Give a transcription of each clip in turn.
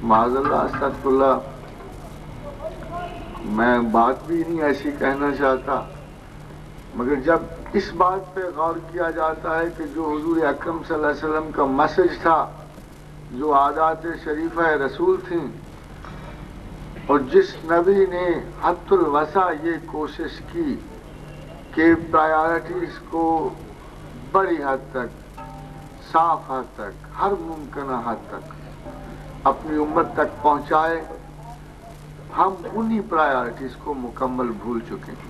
معاذ اللہ استغفراللہ، میں بات بھی نہیں ایسی کہنا چاہتا، مگر جب اس بات پہ غور کیا جاتا ہے کہ جو حضور اکرم صلی اللہ علیہ وسلم کا میسج تھا، جو عادات شریفہ رسول تھیں، اور جس نبی نے حد الوسع یہ کوشش کی کہ پرائیورٹیز کو بڑی حد تک، صاف حد تک، ہر ممکنہ حد تک اپنی امت تک پہنچائے، ہم انہی پرائیورٹیز کو مکمل بھول چکے ہیں۔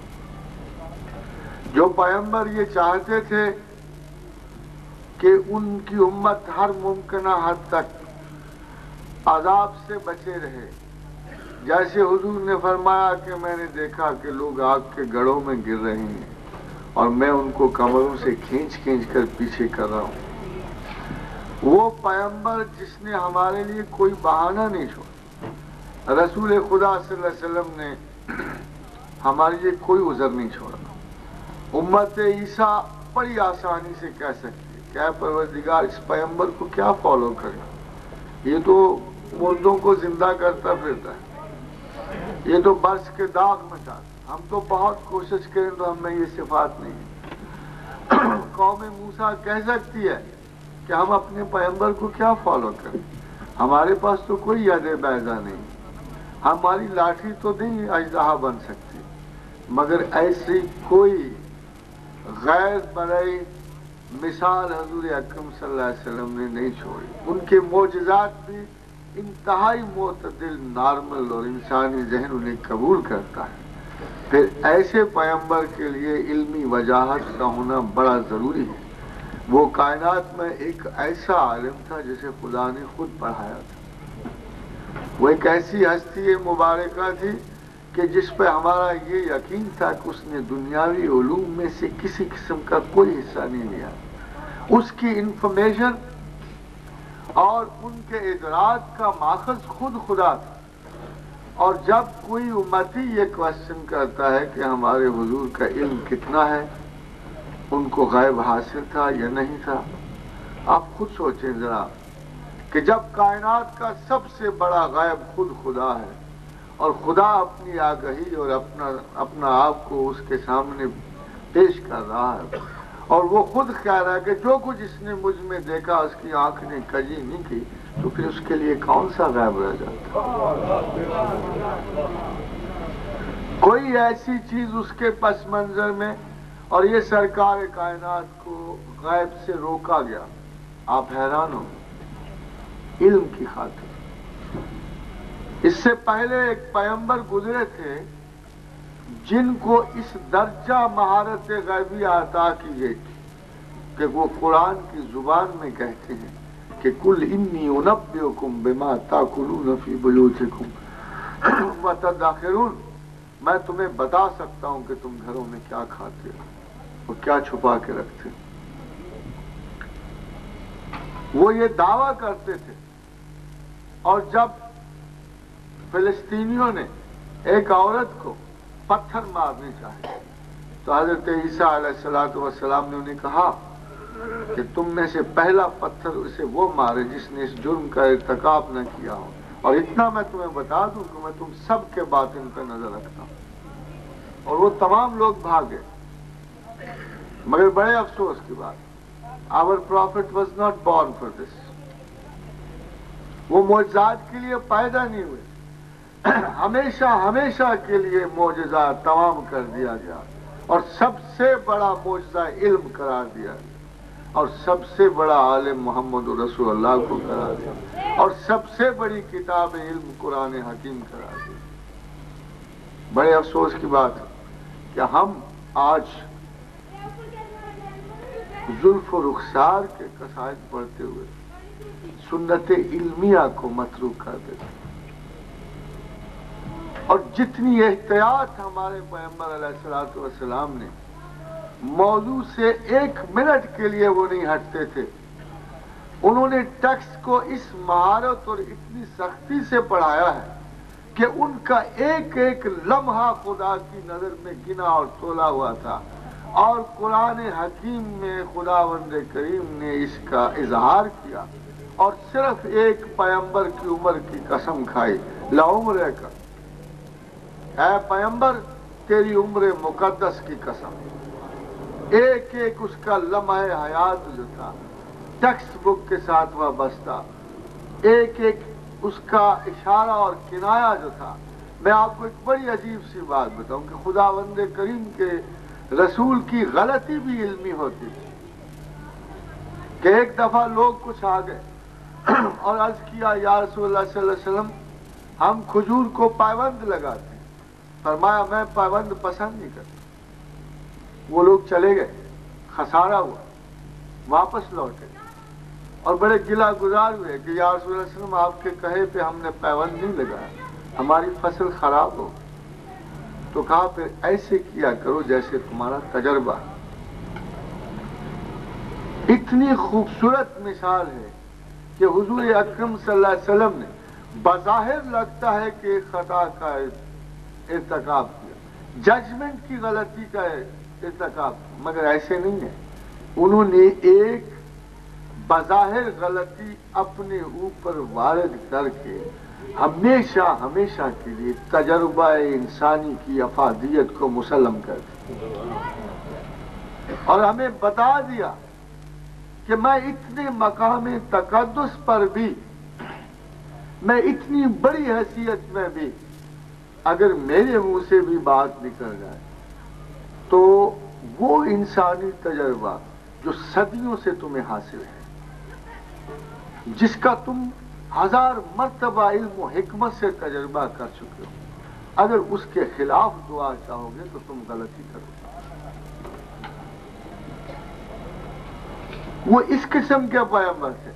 جو پیغمبر یہ چاہتے تھے کہ ان کی امت ہر ممکنہ حد تک عذاب سے بچے رہے، جیسے حضور نے فرمایا کہ میں نے دیکھا کہ لوگ آگ کے گڑھوں میں گر رہے ہیں اور میں ان کو کمروں سے کھینچ کھینچ کر پیچھے کر رہا ہوں۔ وہ پیغمبر جس نے ہمارے لیے کوئی بہانہ نہیں چھوڑا، رسول خدا صلی اللہ علیہ وسلم نے ہمارے لیے کوئی عذر نہیں چھوڑا۔ امت عیسیٰ بڑی آسانی سے کہہ سکتی ہے کہ اے پروردگار اس پیغمبر کو کیا فالو کریں، یہ تو مردوں کو زندہ کرتا پھرتا ہے، یہ تو برس کے داغ مٹاتا ہے، ہم تو بہت کوشش کریں تو ہم میں یہ صفات نہیں ہے۔ قوم موسیٰ کہہ سکتی ہے کہ ہم اپنے پیغمبر کو کیا فالو کریں، ہمارے پاس تو کوئی ید بیضا نہیں، ہماری لاٹھی تو نہیں اژدہا بن سکتی، مگر ایسی کوئی غیر برئی مثال حضور اکرم صلی اللہ علیہ وسلم نے نہیں چھوڑی۔ ان کے معجزات بھی انتہائی معتدل، نارمل اور انسانی ذہن انہیں قبول کرتا ہے۔ پھر ایسے پیغمبر کے لیے علمی وجاہت کا ہونا بڑا ضروری ہے۔ وہ کائنات میں ایک ایسا عالم تھا جسے خدا نے خود پڑھایا تھا، وہ ایک ایسی ہستی مبارکہ تھی کہ جس پہ ہمارا یہ یقین تھا کہ اس نے دنیاوی علوم میں سے کسی قسم کا کوئی حصہ نہیں لیا۔ اس کی انفارمیشن اور ان کے ادراک کا ماخذ خود خدا تھا۔ اور جب کوئی امتی یہ کوشچن کرتا ہے کہ ہمارے حضور کا علم کتنا ہے، ان کو غیب حاصل تھا یا نہیں تھا، آپ خود سوچیں ذرا کہ جب کائنات کا سب سے بڑا غیب خود خدا ہے، اور خدا اپنی آگہی اور اپنا آپ کو اس کے سامنے پیش کر رہا ہے، اور وہ خود کہہ رہا ہے کہ جو کچھ اس نے مجھ میں دیکھا اس کی آنکھ نے کجی نہیں کی، تو پھر اس کے لیے کون سا غیب رہ جاتا؟ کوئی ایسی چیز اس کے پس منظر میں، اور یہ سرکار کائنات کو غیب سے روکا گیا۔ آپ حیران ہو، علم کی خاطر۔ اس سے پہلے ایک پیغمبر گزرے تھے جن کو اس درجہ مہارت غیبی عطا کی گئی تھی کہ وہ قرآن کی زبان میں کہتے ہیں کہ قل انی انبئکم بما تاکلون فی بیوتکم وتدخرون، میں تمہیں بتا سکتا ہوں کہ تم گھروں میں کیا کھاتے ہو اور کیا چھپا کے رکھتے ہو۔ وہ یہ دعویٰ کرتے تھے، اور جب فلسطینیوں نے ایک عورت کو پتھر مارنے چاہے تو حضرت عیسیٰ علیہ السلام نے انہیں کہا کہ تم میں سے پہلا پتھر اسے وہ مارے جس نے اس جرم کا ارتکاب نہ کیا ہو، اور اتنا میں تمہیں بتا دوں کہ میں تم سب کے باطن پہ نظر رکھتا ہوں۔ اور وہ تمام لوگ بھاگے، مگر بڑے افسوس کی بات، our prophet was not born for this۔ وہ معجزات کے لیے پیدا نہیں ہوئے، ہمیشہ کے لیے معجزہ تمام کر دیا گیا، اور سب سے بڑا معجزہ علم قرار دیا گیا، اور سب سے بڑا عالم محمد رسول اللہ کو قرار دیا، اور سب سے بڑی کتاب علم قرآن حکیم قرار دیا۔ بڑے افسوس کی بات ہے کہ ہم آج زلف و رخسار کے قصائد پڑھتے ہوئے سنت علمیہ کو متروک کر دیتے ہیں، اور جتنی احتیاط ہمارے پیغمبر علیہ السلام نے، موضوع سے ایک منٹ کے لیے وہ نہیں ہٹتے تھے۔ انہوں نے ٹیکسٹ کو اس مہارت اور اتنی سختی سے پڑھایا ہے کہ ان کا ایک ایک لمحہ خدا کی نظر میں گنا اور تولا ہوا تھا، اور قرآن حکیم میں خداوند کریم نے اس کا اظہار کیا اور صرف ایک پیغمبر کی عمر کی قسم کھائی، لعمر کا، اے پیغمبر تیری عمر مقدس کی قسم، ایک ایک اس کا لمحہ حیات جو تھا ٹیکسٹ بک کے ساتھ وابستہ، ایک ایک اس کا اشارہ اور کنایا جو تھا۔ میں آپ کو ایک بڑی عجیب سی بات بتاؤں کہ خداوند کریم کے رسول کی غلطی بھی علمی ہوتی تھی کہ ایک دفعہ لوگ کچھ آ گئے اور عرض کیا یا رسول اللہ صلی اللہ علیہ وسلم ہم کھجور کو پابند لگاتے ہیں۔ فرمایا میں پابند پسند نہیں کرتا۔ وہ لوگ چلے گئے، خسارہ ہوا، واپس لوٹے اور بڑے گلا گزار ہوئے کہ یا رسول اللہ صلی اللہ علیہ وسلم آپ کے کہے پہ ہم نے پابند نہیں لگایا، ہماری فصل خراب ہو۔ تو کہا پھر ایسے کیا کرو جیسے تمہارا تجربہ۔ اتنی خوبصورت مثال ہے کہ حضور اکرم صلی اللہ علیہ وسلم نے بظاہر لگتا ہے کہ ایک خطا کا ارتکاب کیا، ججمنٹ کی غلطی کا ارتکاب کیا، مگر ایسے نہیں ہے۔ انہوں نے ایک بظاہر غلطی اپنے اوپر وارد کر کے ہمیشہ ہمیشہ کے لیے تجربہ انسانی کی افادیت کو مسلم کر دیا اور ہمیں بتا دیا کہ میں اتنے مقام تقدس پر بھی، میں اتنی بڑی حیثیت میں بھی، اگر میرے منہ سے بھی بات نکل جائے تو وہ انسانی تجربہ جو صدیوں سے تمہیں حاصل ہے، جس کا تم 1000 مرتبہ علم و حکمت سے تجربہ کر چکے ہو، اگر اس کے خلاف دعا چاہو گے تو تم غلطی کرو گے۔ وہ اس قسم کے پیغمبر تھے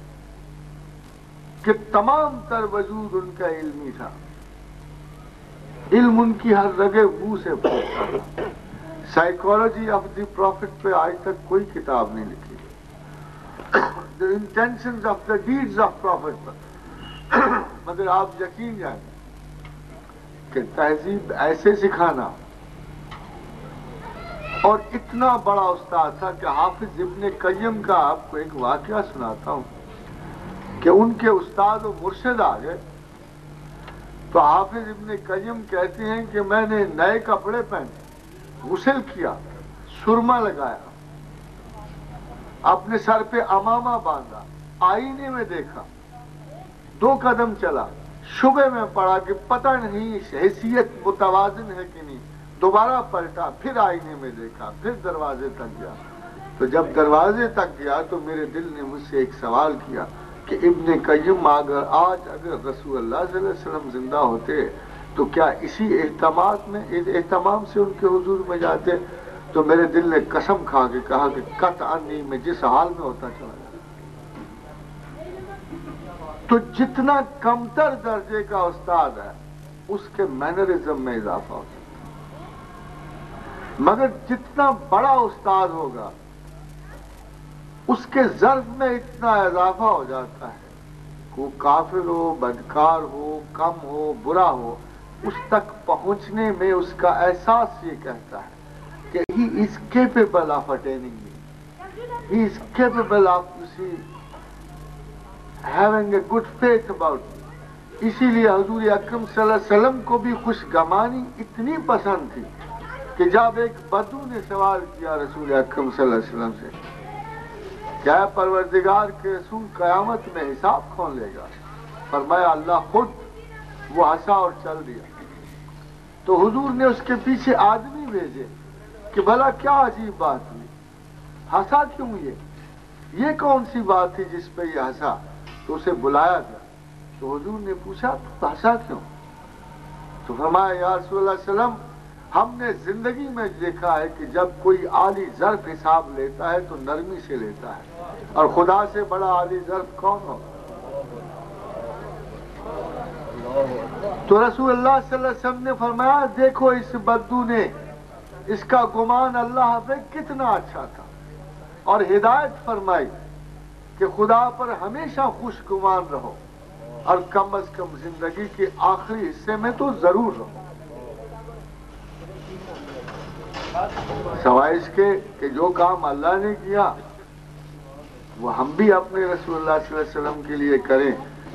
کہ تمام تر وجود ان کا علمی تھا، علم ان کی ہر رگے بو سے پھوٹتا تھا۔ سائیکالوجی آف دی پروفٹ پہ آج تک کوئی کتاب نہیں لکھی، the intentions of the deeds of prophet پر، مگر آپ یقین جانیں کہ تہذیب ایسے سکھانا، اور اتنا بڑا استاد تھا کہ حافظ ابن قیم کا آپ کو ایک واقعہ سناتا ہوں کہ ان کے استاد و مرشد آ گئے تو حافظ ابن قیم کہتے ہیں کہ میں نے نئے کپڑے پہنے، غسل کیا، سرما لگایا، اپنے سر پہ امامہ باندھا، آئینے میں دیکھا، 2 قدم چلا، شبے میں پڑا کہ پتہ نہیں حیثیت متوازن ہے کہ نہیں، دوبارہ پلٹا، پھر آئینے میں دیکھا، پھر دروازے تک گیا۔ تو جب دروازے تک گیا تو میرے دل نے مجھ سے ایک سوال کیا کہ ابن قیم آج اگر رسول اللہ صلی اللہ علیہ وسلم زندہ ہوتے تو کیا اسی اہتمام سے ان کے حضور میں جاتے؟ تو میرے دل نے قسم کھا کے کہا کہ قطعاً نہیں، میں جس حال میں ہوتا چلا جاتا۔ تو جتنا کمتر درجے کا استاد ہے اس کے مینرزم میں اضافہ ہوتا ہے، مگر جتنا بڑا استاد ہوگا اس کے ظرف میں اتنا اضافہ ہو جاتا ہے کہ وہ کافر ہو، بدکار ہو، کم ہو، برا ہو، اس تک پہنچنے میں اس کا احساس یہ کہتا ہے کہ he is capable of attaining me. He is capable of, you see, having a good faith about me. اسی لیے حضور اکرم صلی اللہ علیہ وسلم کو بھی خوشگمانی اتنی پسند تھی کہ جب ایک بدو نے سوال کیا رسول اکرم صلی اللہ علیہ وسلم سے کیا پروردگار کے رسول قیامت میں حساب کون لے گا؟ فرمایا اللہ خود۔ وہ ہنسا اور چل دیا۔ تو حضور نے اس کے پیچھے آدمی بھیجے کہ بھلا کیا عجیب بات ہوئی، ہنسا کیوں؟ یہ کون سی بات تھی جس پہ یہ ہنسا؟ تو اسے بلایا گیا تو حضور نے پوچھا تو ہنسا کیوں؟ تو فرمایا یا رسول اللہ صلی اللہ علیہ وسلم ہم نے زندگی میں دیکھا ہے کہ جب کوئی عالی ظرف حساب لیتا ہے تو نرمی سے لیتا ہے، اور خدا سے بڑا عالی ظرف کون ہوگا؟ تو رسول اللہ صلی اللہ علیہ وسلم نے فرمایا دیکھو اس بدو نے، اس کا گمان اللہ پہ کتنا اچھا تھا، اور ہدایت فرمائی کہ خدا پر ہمیشہ خوش گمان رہو، اور کم از کم زندگی کے آخری حصے میں تو ضرور رہو، سوائے اس کے کہ جو کام اللہ نے کیا وہ ہم بھی اپنے رسول اللہ صلی اللہ علیہ وسلم کے لیے کریں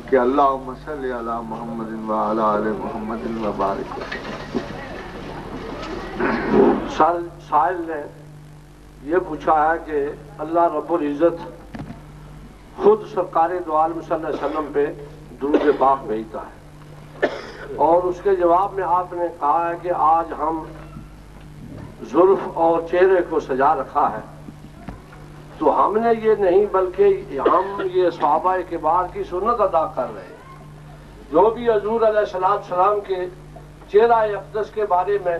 کہ اللہم صلی علی محمد وعلی آل محمد وبارک وسلم۔ سائل نے یہ پوچھا ہے کہ اللہ رب العزت خود سرکار دو عالم صلی اللہ علیہ وسلم پہ درود پاک بھیجتا ہے، اور اس کے جواب میں آپ نے کہا ہے کہ آج ہم زلف اور چہرے کو سجا رکھا ہے، تو ہم نے یہ نہیں بلکہ ہم یہ صحابہ کبار کی سنت ادا کر رہے ہیں۔ جو بھی حضور علیہ السلام کے چہرہ اقدس کے بارے میں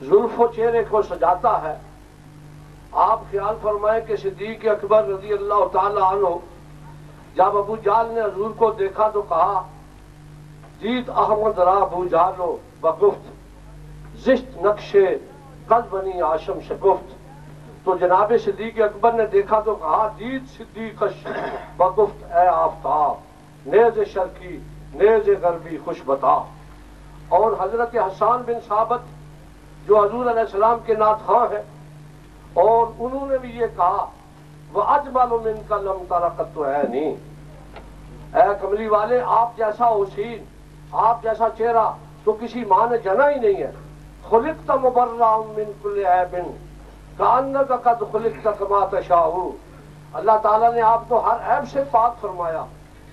زلف و چہرے کو سجاتا ہے، آپ خیال فرمائیں کہ صدیق اکبر رضی اللہ تعالی عنہ جب ابو جہل نے حضور کو دیکھا تو کہا جیت احمد را ابو جہلو بگفت زشت نقش قد بنی ہاشم شگفت، تو جناب صدیق اکبر نے دیکھا تو کہا جیت صدیقش بگفت اے آفتاب نیز شرقی نیز غربی خوش بتا۔ اور حضرت حسان بن ثابت جو حضور علیہ السلام کے نعت خواں ہیں، اور انہوں نے بھی یہ کہا وَأَجْمَلُ مِنْكَ لَمْ تَرَ قَطُّ عَيْنِي، اے کملی والے آپ جیسا حسین، آپ جیسا چہرہ تو کسی ماں نے جنا ہی نہیں ہے۔ خلقت مبرأ من كل عیب کأنک قد خلقت کما تشاء، اللہ تعالیٰ نے آپ کو ہر عیب سے پاک فرمایا،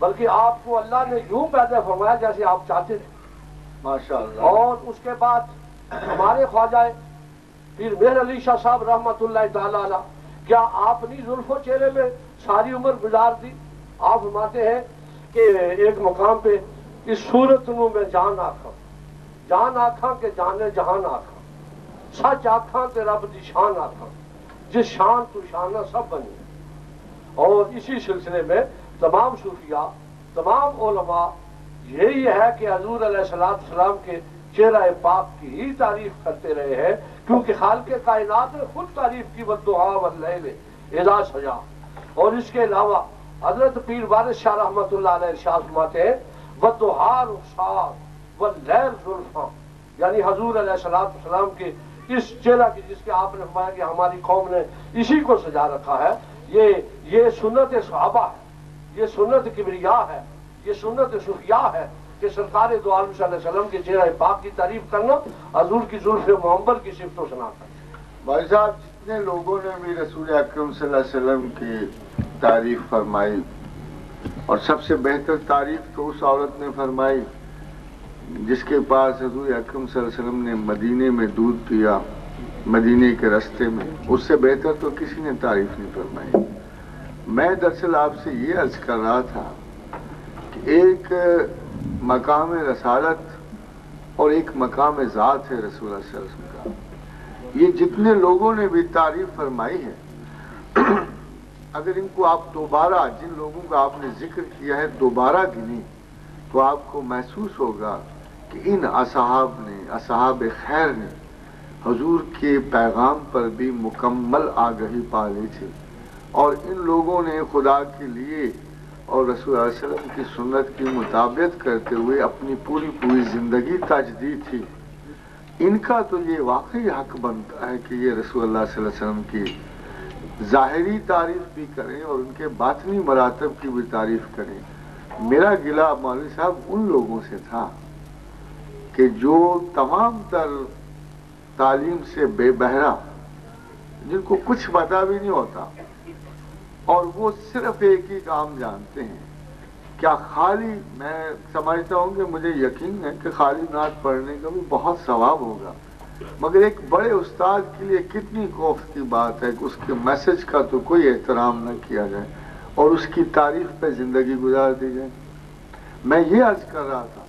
بلکہ آپ کو اللہ نے یوں پیدا فرمایا جیسے آپ چاہتے تھے ماشاءاللہ۔ اور اس کے بعد ہمارے خواجہ پیر مہر علی شاہ صاحب رحمۃ اللہ تعالی علیہ، کیا آپ نے زلف و چہرے میں ساری عمر گزار دی؟ آپ فرماتے ہیں کہ ایک مقام پہ اس صورت نو میں جان آکھاں کہ جانے جہان آکھاں، سچ آکھاں کہ رب دی شان آکھاں، جس شان تو شانہ سب بنی۔ اور اسی سلسلے میں تمام صوفیاء، تمام علماء یہی ہے کہ حضور علیہ السلام کے چہرہ پاک کی ہی تعریف کرتے رہے ہیں، کیونکہ خالق کائنات نے خود تعریف کی والضحیٰ واللیل اذا سجا۔ اور اس کے علاوہ حضرت پیر وارث شاہ رحمۃ اللہ علیہ ارشاد فرماتے ہیں والضحیٰ رخسار واللیل زلفاں، یعنی حضور علیہ السلام کے اس چہرہ کی جس کے آپ نے فرمایا کہ ہماری قوم نے اسی کو سجا رکھا ہے، یہ سنت صحابہ ہے، یہ سنت کبریا ہے، یہ سنت صوفیاء ہے کہ سرکار دو عالم صلی اللہ علیہ وسلم کے چہرہ پاک کی تعریف کرنا، حضور کی زلف محمد کی صفت و ثنا کرنا۔ بھائی صاحب جتنے لوگوں نے بھی رسول اکرم صلی اللہ علیہ وسلم کی تعریف فرمائی، اور سب سے بہتر تعریف تو اس عورت نے فرمائی جس کے پاس حضور اکرم صلی اللہ علیہ وسلم نے مدینے میں دودھ پیا، مدینے کے راستے میں، اس سے بہتر تو کسی نے تعریف نہیں فرمائی۔ میں دراصل آپ سے یہ عرض کر رہا تھا کہ ایک مقام رسالت اور ایک مقام ذات ہے رسول اللہ صلی اللہ علیہ وسلم کا۔ یہ جتنے لوگوں نے بھی تعریف فرمائی ہے، اگر ان کو آپ دوبارہ، جن لوگوں کا آپ نے ذکر کیا ہے دوبارہ گنی، تو آپ کو محسوس ہوگا کہ ان اصحاب خیر نے حضور کے پیغام پر بھی مکمل آگہی پا لی تھی، اور ان لوگوں نے خدا کے لیے اور رسول اللہ علیہ وسلم کی سنت کی مطابقت کرتے ہوئے اپنی پوری زندگی تجدید تھی۔ ان کا تو یہ واقعی حق بنتا ہے کہ یہ رسول اللہ صلی اللہ علیہ وسلم کی ظاہری تعریف بھی کریں اور ان کے باطنی مراتب کی بھی تعریف کریں۔ میرا گلہ مولوی صاحب ان لوگوں سے تھا کہ جو تمام تر تعلیم سے بے بہرا، جن کو کچھ پتا بھی نہیں ہوتا، اور وہ صرف ایک ہی کام جانتے ہیں، کیا خالی، میں سمجھتا ہوں کہ مجھے یقین ہے کہ خالی نعت پڑھنے کا بھی بہت ثواب ہوگا، مگر ایک بڑے استاد کے لیے کتنی خوف کی بات ہے کہ اس کے میسج کا تو کوئی احترام نہ کیا جائے اور اس کی تعریف پہ زندگی گزار دی جائے۔ میں یہ عرض کر رہا تھا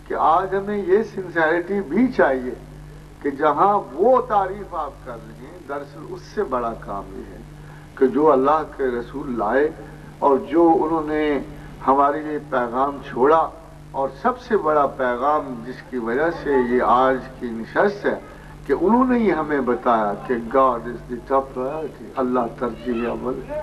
کہ آج ہمیں یہ سنسیریٹی بھی چاہیے کہ جہاں وہ تعریف آپ کر رہے ہیں، دراصل اس سے بڑا کام یہ ہے کہ جو اللہ کے رسول لائے اور جو انہوں نے ہمارے لیے پیغام چھوڑا، اور سب سے بڑا پیغام جس کی وجہ سے یہ آج کی نشست ہے کہ انہوں نے ہی ہمیں بتایا کہ God is the top priority, Allah ترجیح اول ہے۔